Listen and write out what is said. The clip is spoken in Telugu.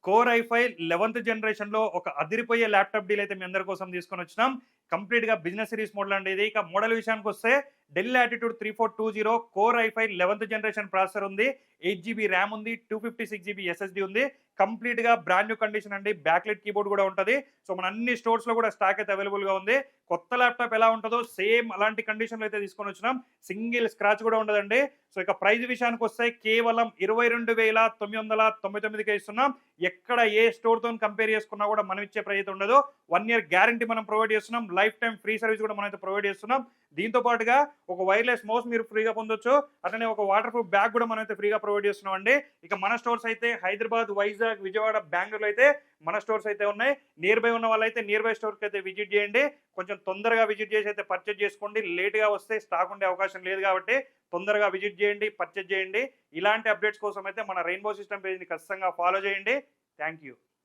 కోర్ ఐ5 11th జనరేషన్‌లో ఒక అదిరిపోయే ల్యాప్‌టాప్ డీల్ అయితే మీ అందరి కోసం తీసుకొనొచ్చినాం. కంప్లీట్‌గా బిజినెస్ సిరీస్ మోడల్ అండి ఇది. ఇక మోడల్ విషయానికొస్తే Dell Latitude 3420 core i five 11th generation processor ఉంది. 8 జీబీ ర్యామ్ ఉంది. 256 జీబీ ఎస్ఎస్‌డీ ఉంది. కంప్లీట్‌గా బ్రాండ్ న్యూ కండిషన్ అండి. బ్యాక్‌లైట్ కీబోర్డ్ కూడా ఉంటది. సో మన అన్ని స్టోర్స్‌లో కూడా స్టాక్ అయితే అవైలబుల్‌గా ఉంది. కొత్త ల్యాప్‌టాప్ ఎలా ఉంటదో సేమ్ అలాంటి కండిషన్‌లో అయితే తీసుకొనొచ్చినాం. సింగిల్ స్క్రాచ్ కూడా ఉండదండి. సో ఇక ప్రైస్ విషయానికొస్తే కేవలం 22,999కే ఇస్తున్నాం. ఎక్కడ ఏ స్టోర్‌తోని కంపేర్ చేసుకున్నా కూడా మనం ఇచ్చే ప్రైస్ అయితే ఉండదు. 1 ఇయర్ గ్యారంటీ మనం ప్రొవైడ్ చేస్తున్నాం. లైఫ్ టైమ్ ఫ్రీ సర్వీస్ కూడా మనమైతే ప్రొవైడ్ చేస్తున్నాం. దీంతో పాటుగా ఒక వైర్‌లెస్ మౌస్ మీరు ఫ్రీగా పొందొచ్చు. అట్లనే ఒక వాటర్ ప్రూఫ్ బ్యాగ్ కూడా మనమైతే ఫ్రీగా ప్రొవైడ్ చేస్తున్నామండి. ఇక మన స్టోర్స్ అయితే హైదరాబాద్, వైజాగ్, విజయవాడ, బెంగుళూరులో అయితే మన స్టోర్స్ అయితే ఉన్నాయి. నియర్ బై ఉన్న వాళ్ళైతే నియర్ బై స్టోర్‌కి అయితే విజిట్ చేయండి. కొంచెం తొందరగా విజిట్ చేసి అయితే పర్చేజ్ చేసుకోండి. లేట్‌గా వస్తే స్టాక్ ఉండే అవకాశం లేదు కాబట్టి తొందరగా విజిట్ చేయండి, పర్చేజ్ చేయండి. ఇలాంటి అప్డేట్స్ కోసం అయితే మన రెయిన్బో సిస్టమ్ పేజ్‌ని ఖచ్చితంగా ఫాలో చేయండి. Thank you.